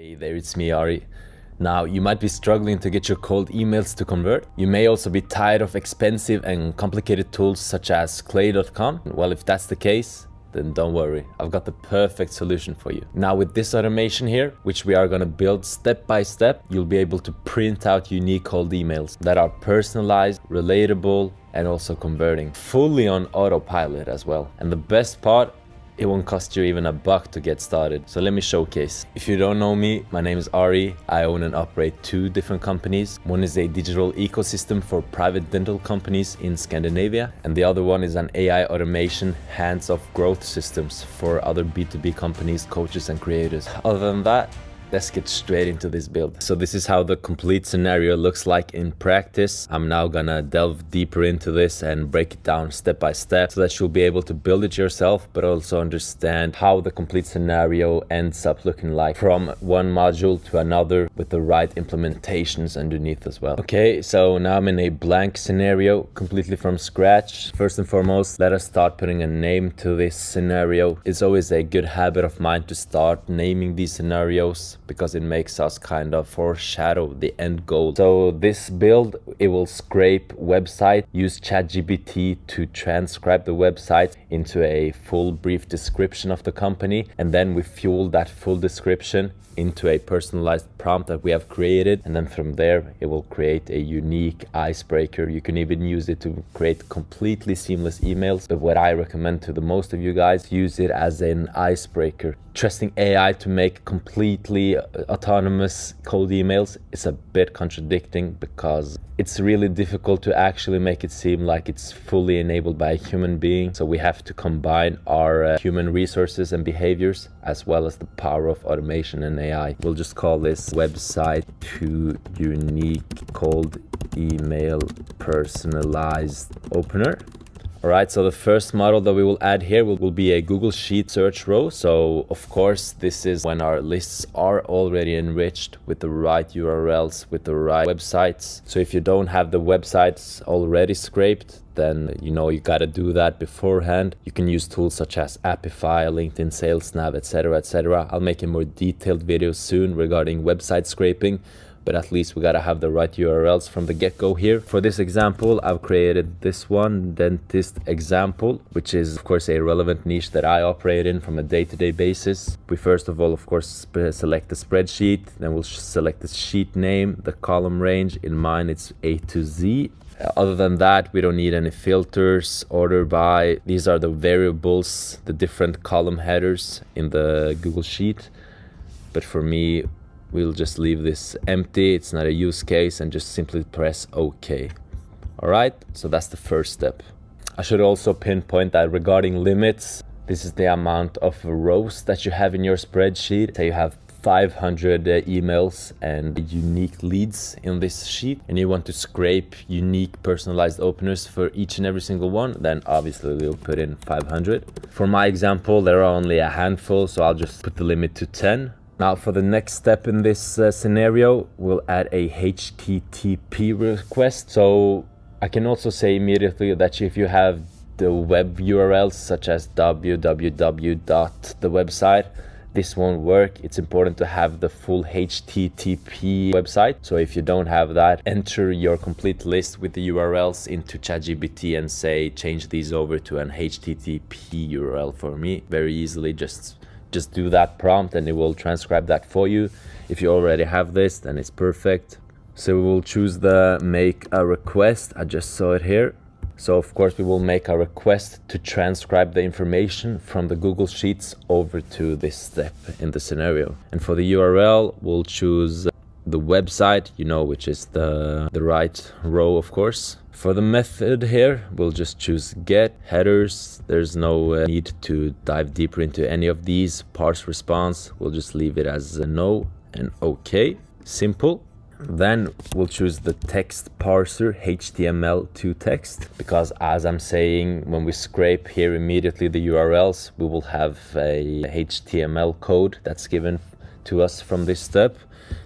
Hey there, it's me, Ari. Now, you might be struggling to get your cold emails to convert. You may also be tired of expensive and complicated tools such as clay.com. Well, if that's the case, then don't worry, I've got the perfect solution for you. Now with this automation here, which we are gonna build step by step, you'll be able to print out unique cold emails that are personalized, relatable, and also converting fully on autopilot as well. And the best part, it won't cost you even $1 to get started. So let me showcase. If you don't know me, my name is Ari. I own and operate 2 different companies. One is a digital ecosystem for private dental companies in Scandinavia, and the other one is an AI automation hands-off growth systems for other B2B companies, coaches and creators. Other than that, let's get straight into this build. So this is how the complete scenario looks like in practice. I'm now gonna delve deeper into this and break it down step by step so that you'll be able to build it yourself, but also understand how the complete scenario ends up looking like from one module to another with the right implementations underneath as well. Okay, so now I'm in a blank scenario completely from scratch. First and foremost, let us start putting a name to this scenario. It's always a good habit of mine to start naming these scenarios, because it makes us kind of foreshadow the end goal. So this build, it will scrape website, use ChatGPT to transcribe the website into a full brief description of the company, and then we fuel that full description into a personalized prompt that we have created, and then from there it will create a unique icebreaker. You can even use it to create completely seamless emails, but what I recommend to the most of you guys, use it as an icebreaker. Trusting AI to make completely autonomous cold emails is a bit contradicting, because it's really difficult to actually make it seem like it's fully enabled by a human being. So we have to combine our human resources and behaviors as well as the power of automation and AI. We'll just call this website to unique cold email personalized opener. All right, so the first model that we will add here will be a Google Sheet search row. So of course, this is when our lists are already enriched with the right URLs, with the right websites. So if you don't have the websites already scraped, then you gotta do that beforehand. You can use tools such as Appify, LinkedIn Sales Nav, etc., etc. I'll make a more detailed video soon regarding website scraping, but at least we gotta have the right URLs from the get-go here. For this example, I've created this one, dentist example, which is of course a relevant niche that I operate in from a day-to-day basis. We first of all, of course, select the spreadsheet, then we'll select the sheet name, the column range. In mine, it's A to Z. Other than that, we don't need any filters, order by. These are the variables, the different column headers in the Google Sheet. But for me, we'll just leave this empty. It's not a use case, and just simply press OK. All right, so that's the first step. I should also pinpoint that regarding limits, this is the amount of rows that you have in your spreadsheet. Say you have 500 emails and unique leads in this sheet, and you want to scrape unique personalized openers for each and every single one, then obviously we'll put in 500. For my example, there are only a handful, so I'll just put the limit to 10. Now for the next step in this scenario, we'll add a HTTP request. So I can also say immediately that if you have the web URLs such as www.the-website, this won't work. It's important to have the full HTTP website. So if you don't have that, enter your complete list with the URLs into ChatGPT and say, change these over to an HTTP URL for me. Very easily, just do that prompt and it will transcribe that for you. If you already have this, then it's perfect. So we will choose the make a request. I just saw it here. So of course we will make a request to transcribe the information from the Google Sheets over to this step in the scenario. And for the URL, we'll choose the website, which is the right row, of course. For the method here, we'll just choose get headers. There's no need to dive deeper into any of these. Parse response, we'll just leave it as a no and OK. Simple. Then we'll choose the text parser, HTML to text, because as I'm saying, when we scrape here immediately the URLs, we will have a HTML code that's given to us from this step.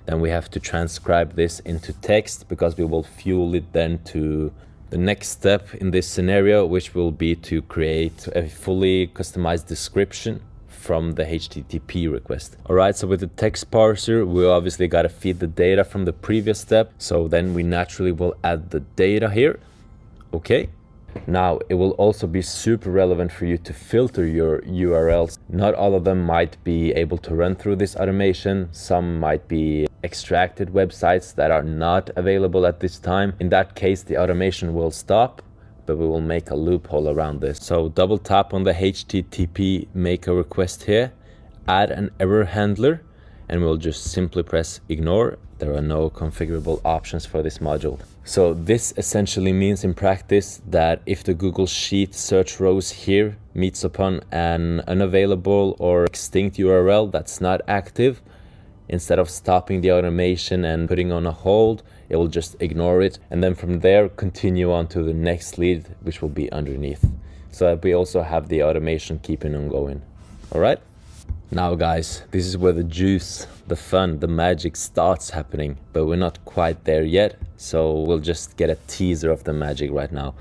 Then we have to transcribe this into text, because we will fuel it then to the next step in this scenario, which will be to create a fully customized description from the HTTP request. All right, so with the text parser, we obviously got to feed the data from the previous step. So then we naturally will add the data here. Okay. Now, it will also be super relevant for you to filter your URLs. Not all of them might be able to run through this automation. Some might be extracted websites that are not available at this time. In that case, the automation will stop, but we will make a loophole around this. So double tap on the HTTP make a request here, add an error handler, and we'll just simply press ignore. There are no configurable options for this module. So this essentially means in practice that if the Google Sheet search rows here meets upon an unavailable or extinct URL that's not active, instead of stopping the automation and putting on a hold, it will just ignore it. And then from there, continue on to the next lead, which will be underneath. So that we also have the automation keeping on going. All right. Now guys, this is where the juice, the fun, the magic starts happening, but we're not quite there yet. So we'll just get a teaser of the magic right now.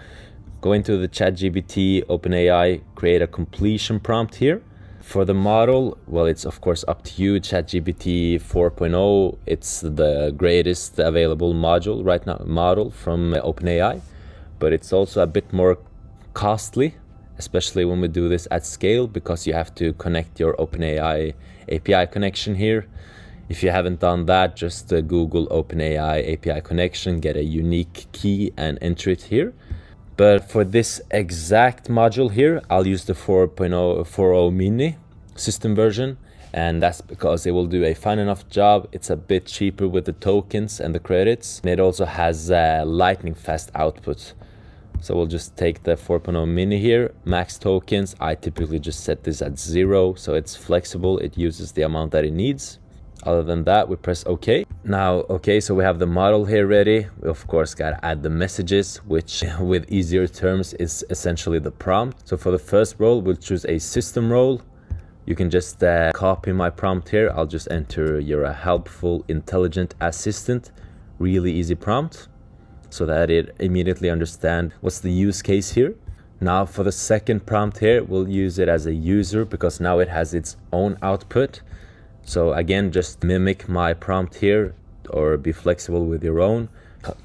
Go into the ChatGPT, OpenAI, create a completion prompt here. For the model, well, it's of course up to you. ChatGPT 4.0, it's the greatest available module right now, model from OpenAI, but it's also a bit more costly, especially when we do this at scale, because you have to connect your OpenAI API connection here. If you haven't done that, just Google OpenAI API connection, get a unique key and enter it here. But for this exact module here, I'll use the 4.0 mini system version, and that's because it will do a fine enough job. It's a bit cheaper with the tokens and the credits, and it also has lightning fast output. So we'll just take the 4.0 mini here, max tokens. I typically just set this at 0, so it's flexible. It uses the amount that it needs. Other than that, we press OK. Now, okay, so we have the model here ready. We of course got to add the messages, which with easier terms is essentially the prompt. So for the first role, we'll choose a system role. You can just copy my prompt here. I'll just enter you're a helpful, intelligent assistant. Really easy prompt, so that it immediately understands what's the use case here. Now for the second prompt here, we'll use it as a user because now it has its own output. So again, just mimic my prompt here or be flexible with your own.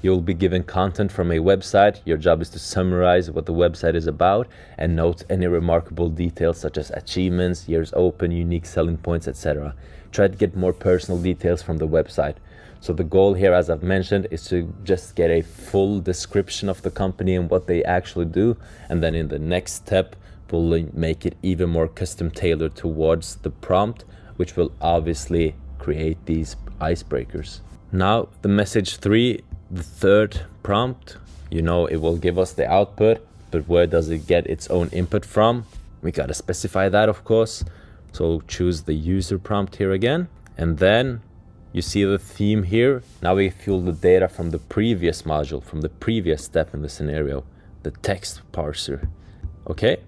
You'll be given content from a website. Your job is to summarize what the website is about and note any remarkable details such as achievements, years open, unique selling points, etc. Try to get more personal details from the website. So the goal here, as I've mentioned, is to just get a full description of the company and what they actually do. And then in the next step, we'll make it even more custom tailored towards the prompt, which will obviously create these icebreakers. Now the message 3, the third prompt, you know, it will give us the output, but where does it get its own input from? We got to specify that, of course. So choose the user prompt here again, and then you see the theme here. Now we fuel the data from the previous module, from the previous step in the scenario, the text parser. Okay,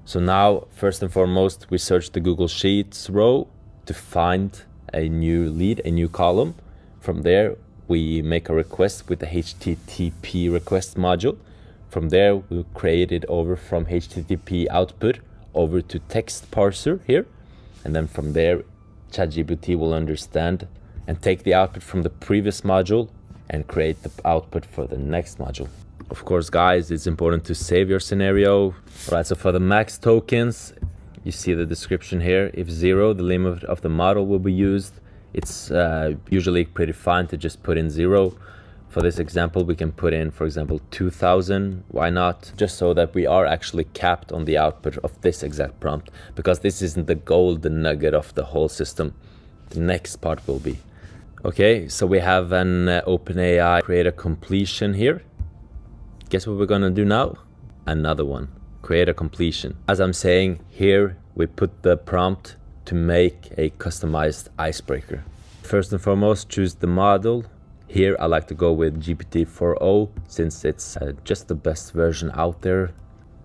so now first and foremost, we search the Google Sheets row to find a new lead, a new column. From there, we make a request with the HTTP request module. From there, we'll create it over from HTTP output over to text parser here. And then from there, ChatGPT will understand and take the output from the previous module and create the output for the next module. Of course, guys, it's important to save your scenario. All right, so for the max tokens, you see the description here. If 0, the limit of the model will be used. It's usually pretty fine to just put in 0. For this example, we can put in, for example, 2000. Why not? Just so that we are actually capped on the output of this exact prompt, because this isn't the golden nugget of the whole system. The next part will be. Okay, so we have an OpenAI create a completion here. Guess what we're gonna do now? Another one, create a completion. As I'm saying here, we put the prompt to make a customized icebreaker. First and foremost, choose the model. Here I like to go with GPT-4o since it's just the best version out there.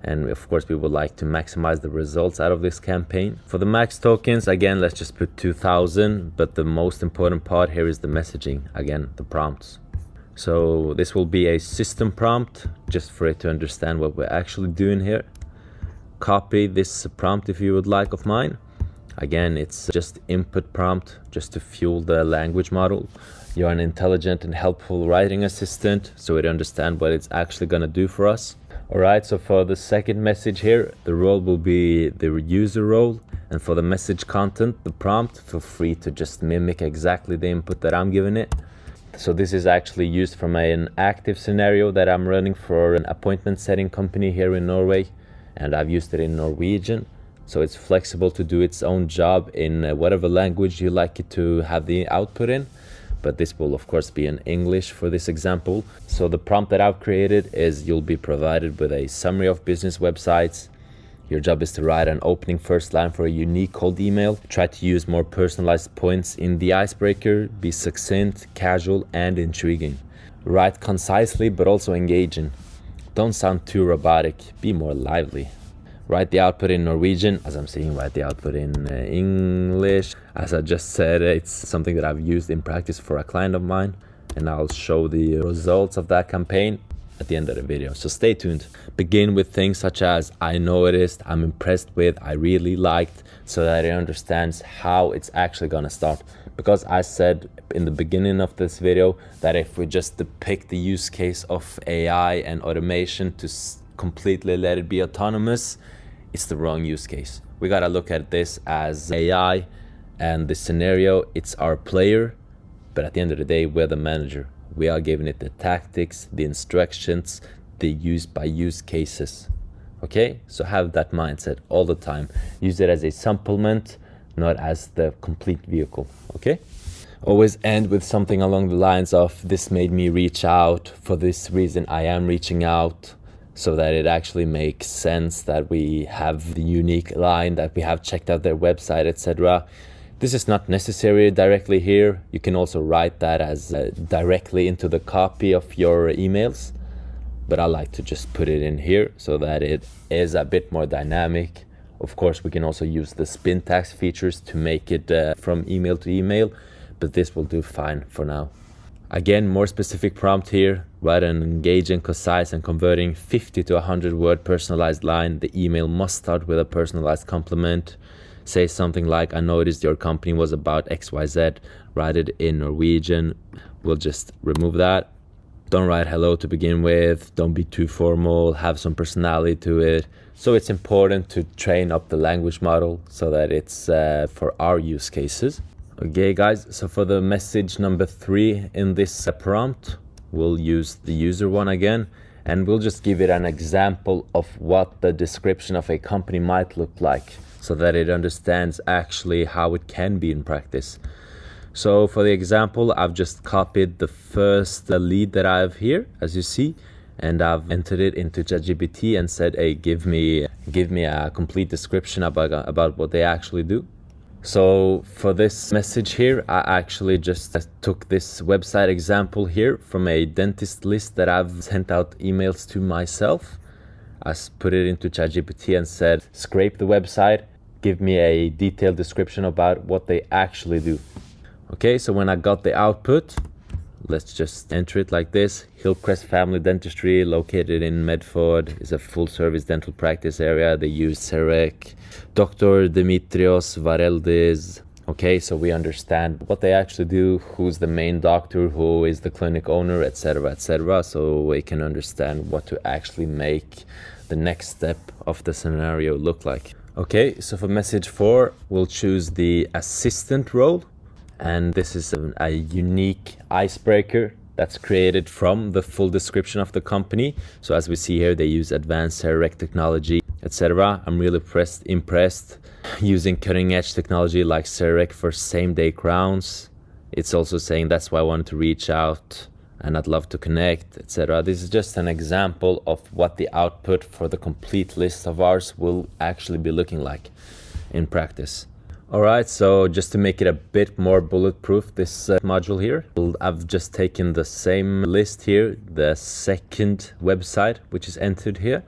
And of course, we would like to maximize the results out of this campaign. For the max tokens, again, let's just put 2000. But the most important part here is the messaging. Again, the prompts. So this will be a system prompt just for it to understand what we're actually doing here. Copy this prompt if you would like of mine. Again, it's just input prompt just to fuel the language model. You're an intelligent and helpful writing assistant, so it understands what it's actually going to do for us. Alright, so for the second message here, the role will be the user role. And for the message content, the prompt, feel free to just mimic exactly the input that I'm giving it. So this is actually used from an active scenario that I'm running for an appointment setting company here in Norway. And I've used it in Norwegian. So it's flexible to do its own job in whatever language you like it to have the output in. But this will of course be in English for this example. So the prompt that I've created is you'll be provided with a summary of business websites. Your job is to write an opening first line for a unique cold email. Try to use more personalized points in the icebreaker. Be succinct, casual, and intriguing. Write concisely but also engaging. Don't sound too robotic. Be more lively. Write the output in Norwegian. As I'm saying, write the output in English. As I just said, it's something that I've used in practice for a client of mine. And I'll show the results of that campaign at the end of the video, so stay tuned. Begin with things such as I noticed, I'm impressed with, I really liked, so that it understands how it's actually gonna start. Because I said in the beginning of this video that if we just depict the use case of AI and automation to completely let it be autonomous, it's the wrong use case. We gotta look at this as AI, and the scenario, it's our player, but at the end of the day, we're the manager. We are giving it the tactics, the instructions, the use by use cases. Okay, so have that mindset all the time. Use it as a supplement, not as the complete vehicle. Okay, always end with something along the lines of this made me reach out, for this reason I am reaching out, so that it actually makes sense that we have the unique line, that we have checked out their website, etc. This is not necessary directly here. You can also write that as directly into the copy of your emails. But I like to just put it in here so that it is a bit more dynamic. Of course, we can also use the spin tags features to make it from email to email, but this will do fine for now. Again, more specific prompt here. Write an engaging, concise, and converting 50 to 100 word personalized line. The email must start with a personalized compliment. Say something like, I noticed your company was about XYZ. Write it in Norwegian. We'll just remove that. Don't write hello to begin with. Don't be too formal. Have some personality to it. So it's important to train up the language model so that it's for our use cases. Okay guys, so for the message number 3 in this prompt, we'll use the user one again. And we'll just give it an example of what the description of a company might look like, so that it understands actually how it can be in practice. So for the example, I've just copied the first lead that I have here, as you see, and I've entered it into ChatGPT and said, hey, give me a complete description about what they actually do. So for this message here, I actually just took this website example here from a dentist list that I've sent out emails to myself. I put it into ChatGPT and said, scrape the website, give me a detailed description about what they actually do. Okay, so when I got the output, let's just enter it like this. Hillcrest Family Dentistry, located in Medford, is a full-service dental practice area. They use CEREC. Dr. Dimitrios Vareldis. Okay, so we understand what they actually do, who's the main doctor, who is the clinic owner, etc., etc. So we can understand what to actually make the next step of the scenario look like. Okay, so for message 4, we'll choose the assistant role. And this is a unique icebreaker that's created from the full description of the company. So as we see here, they use advanced CEREC technology, etc. I'm really impressed using cutting edge technology like CEREC for same-day crowns. It's also saying that's why I wanted to reach out and I'd love to connect, etc. This is just an example of what the output for the complete list of ours will actually be looking like in practice. Alright, so just to make it a bit more bulletproof, this module here, I've just taken the same list here, the second website, which is entered here.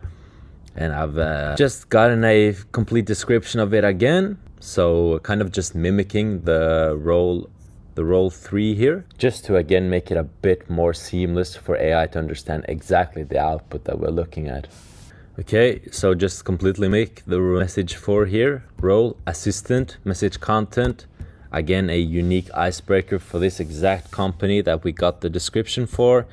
And I've just gotten a complete description of it again. So kind of just mimicking the role 3 here, just to again make it a bit more seamless for AI to understand exactly the output that we're looking at. Okay, so just completely make the message for here, role, assistant, message content. Again, a unique icebreaker for this exact company that we got the description for.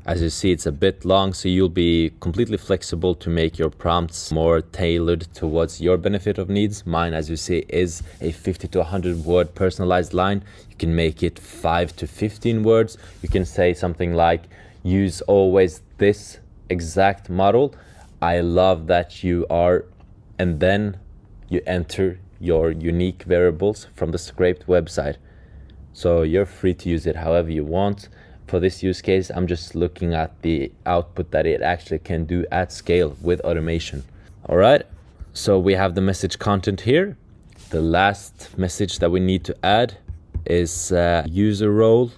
As you see, it's a bit long, so you'll be completely flexible to make your prompts more tailored towards your benefit of needs. Mine, as you see, is a 50 to 100 word personalized line. You can make it 5 to 15 words. You can say something like, use always this exact model. I love that you are, and then you enter your unique variables from the scraped website. So you're free to use it however you want. For this use case, I'm just looking at the output that it actually can do at scale with automation. All right, so we have the message content here. The last message that we need to add is user role.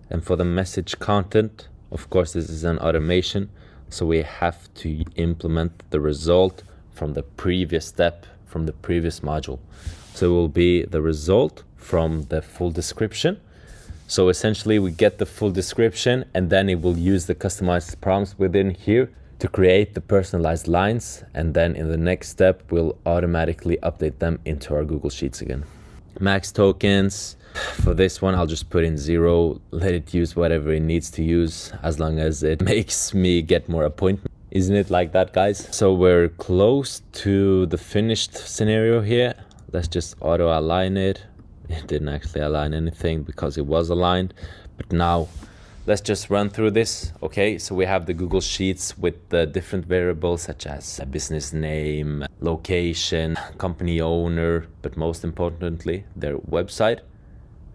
And for the message content, of course, this is an automation. So we have to implement the result from the previous step, from the previous module. So it will be the result from the full description. So essentially we get the full description and then it will use the customized prompts within here to create the personalized lines. And then in the next step, we'll automatically update them into our Google Sheets again. Max tokens. For this one, I'll just put in 0, let it use whatever it needs to use as long as it makes me get more appointments. Isn't it like that, guys? So we're close to the finished scenario here. Let's just auto align it. It didn't actually align anything because it was aligned. But now let's just run through this. Okay, so we have the Google Sheets with the different variables such as a business name, location, company owner, but most importantly, their website.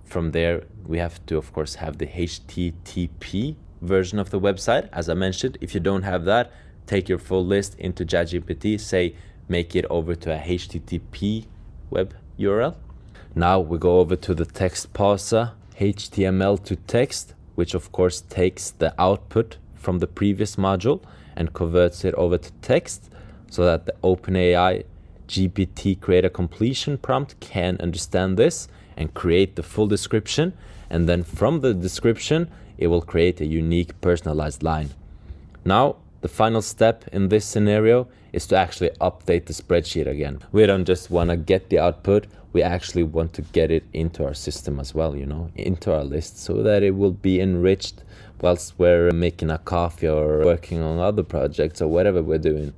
From there, we have to, of course, have the HTTP version of the website. As I mentioned, if you don't have that, take your full list into ChatGPT, say, make it over to a HTTP web URL. Now we go over to the text parser, HTML to text, which of course takes the output from the previous module and converts it over to text so that the OpenAI GPT creator completion prompt can understand this and create the full description. And then from the description, it will create a unique personalized line. Now, the final step in this scenario is to actually update the spreadsheet again. We don't just want to get the output, we actually want to get it into our system as well, you know, into our list so that it will be enriched whilst we're making a coffee or working on other projects or whatever we're doing.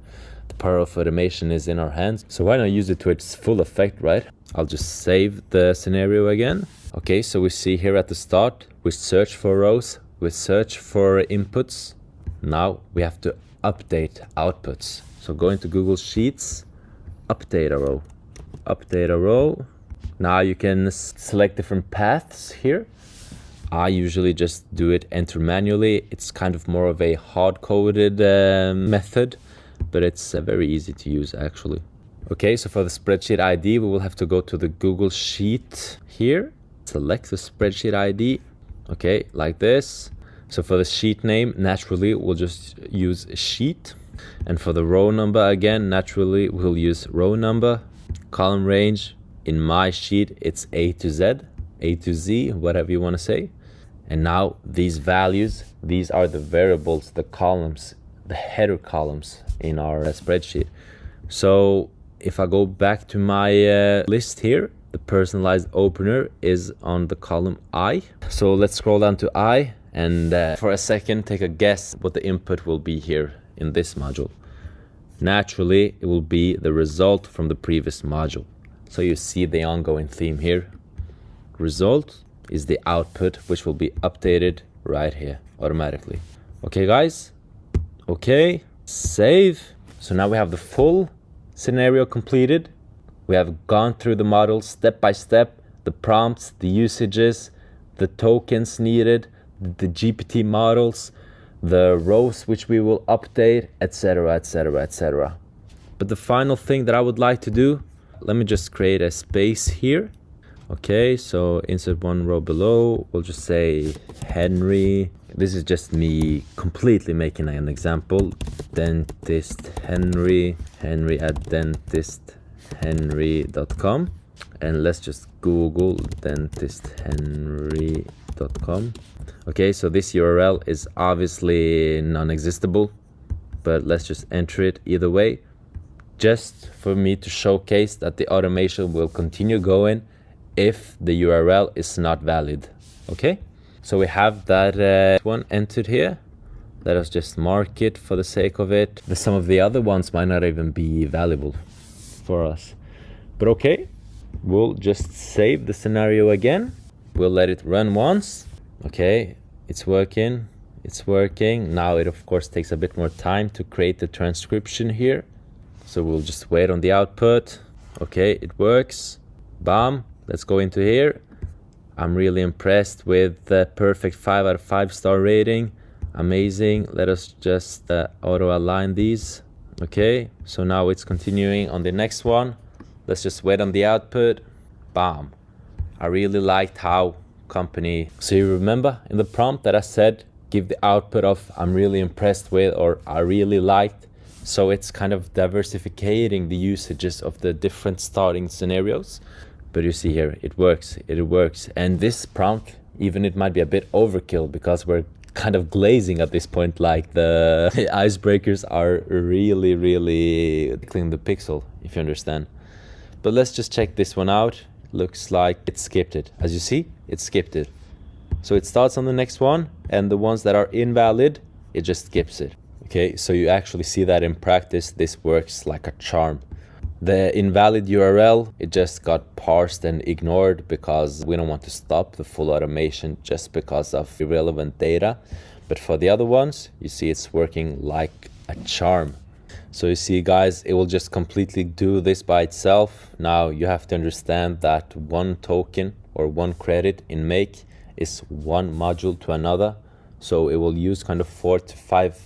The power of automation is in our hands, so why not use it to its full effect, right? I'll just save the scenario again. Okay, so we see here at the start, we search for rows, we search for inputs. Now we have to update outputs. So go into Google Sheets, update a row, update a row. Now you can select different paths here. I usually just do it enter manually. It's kind of more of a hard-coded method, but it's very easy to use actually. Okay, so for the spreadsheet ID, we will have to go to the Google Sheet here. Select the spreadsheet ID, okay, like this. So for the sheet name, naturally, we'll just use sheet. And for the row number, again, naturally, we'll use row number. Column range, in my sheet, it's A to Z, A to Z, whatever you want to say. And now these values, these are the variables, the columns, the header columns in our spreadsheet. So if I go back to my list here, the personalized opener is on the column I. So let's scroll down to I and for a second, take a guess what the input will be here in this module. Naturally, it will be the result from the previous module. So you see the ongoing theme here. Result is the output, which will be updated right here automatically. Okay, guys. Okay, save. So now we have the full scenario completed. We have gone through the model step by step, the prompts, the usages, the tokens needed, the GPT models, the rows which we will update, etc, etc, etc. But the final thing that I would like to do, let me just create a space here. Okay, so insert one row below, we'll just say Henry. This is just me completely making an example. Dentist Henry, Henry at dentisthenry.com. And let's just Google dentisthenry.com. Okay, so this URL is obviously non-existable. but let's just enter it either way, just for me to showcase that the automation will continue going if the URL is not valid. Okay, so we have that one entered here. Let us just mark it for the sake of it. Some of the other ones might not even be valuable for us, but okay, we'll just save the scenario again. We'll let it run once. Okay, it's working. It's working. Now it of course takes a bit more time to create the transcription here. So we'll just wait on the output. Okay, it works. Bam, let's go into here. I'm really impressed with the perfect 5 out of 5 star rating. Amazing. Let us just auto align these. Okay, so now it's continuing on the next one. Let's just wait on the output. Bam. I really liked how company. So you remember in the prompt that I said, give the output of I'm really impressed with or I really liked. So it's kind of diversifying the usages of the different starting scenarios. But you see here, it works. And this prompt, even it might be a bit overkill because we're kind of glazing at this point, like the icebreakers are really clean the pixel, if you understand. But let's just check this one out. Looks like it skipped it. As you see, it skipped it. So it starts on the next one, and the ones that are invalid, it just skips it. Okay, so you actually see that in practice, this works like a charm. The invalid URL, it just got parsed and ignored because we don't want to stop the full automation just because of irrelevant data. But for the other ones, you see it's working like a charm. So you see guys, it will just completely do this by itself. Now you have to understand that one token or one credit in Make is one module to another. So it will use kind of 4 to 5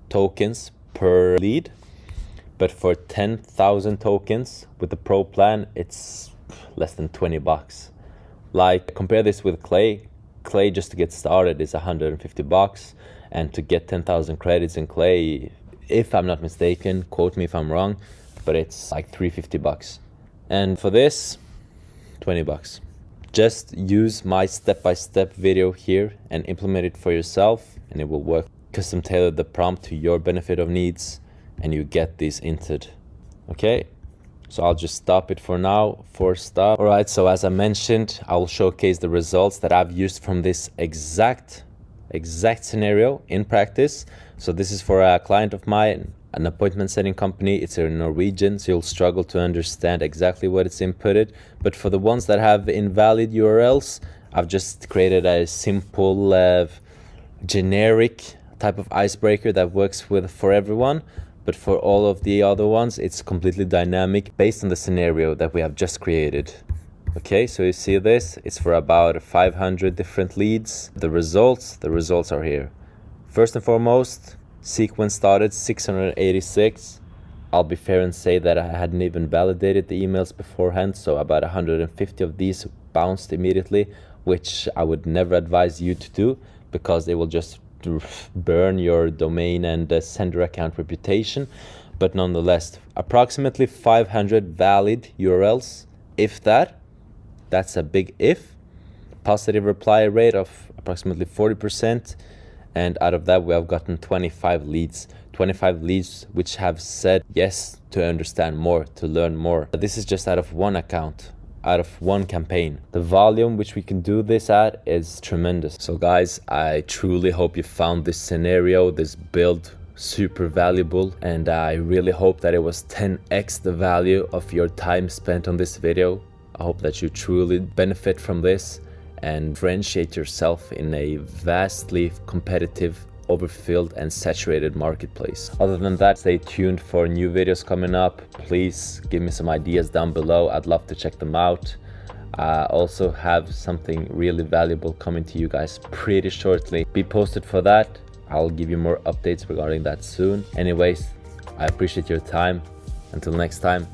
tokens per lead. But for 10,000 tokens with the Pro plan, it's less than 20 bucks. Like compare this with Clay. Clay just to get started is 150 bucks. And to get 10,000 credits in Clay, if I'm not mistaken, quote me if I'm wrong, but it's like 350 bucks. And for this, 20 bucks. Just use my step-by-step video here and implement it for yourself and it will work. Custom tailor the prompt to your benefit of needs and you get these entered. Okay, so I'll just stop it for now. Force stop. All right, so as I mentioned, I will showcase the results that I've used from this exact scenario in practice. So this is for a client of mine, an appointment setting company. It's in Norwegian, so you'll struggle to understand exactly what it's inputted. But for the ones that have invalid URLs, I've just created a simple generic type of icebreaker that works for everyone. But for all of the other ones, it's completely dynamic based on the scenario that we have just created. Okay, so you see this, it's for about 500 different leads. The results are here. First and foremost, sequence started 686. I'll be fair and say that I hadn't even validated the emails beforehand, so about 150 of these bounced immediately, which I would never advise you to do because they will just burn your domain and sender account reputation. But nonetheless, approximately 500 valid URLs, if that's a big if. Positive reply rate of approximately 40%. And out of that, we have gotten 25 leads. 25 leads which have said yes to understand more, to learn more. This is just out of one account, out of one campaign. The volume which we can do this at is tremendous. So guys, I truly hope you found this scenario, this build super valuable, and I really hope that it was 10x the value of your time spent on this video. I hope that you truly benefit from this and differentiate yourself in a vastly competitive, overfilled and saturated marketplace. Other than that, stay tuned for new videos coming up. Please give me some ideas down below. I'd love to check them out. I also have something really valuable coming to you guys pretty shortly. Be posted for that. I'll give you more updates regarding that soon. Anyways, I appreciate your time. Until next time.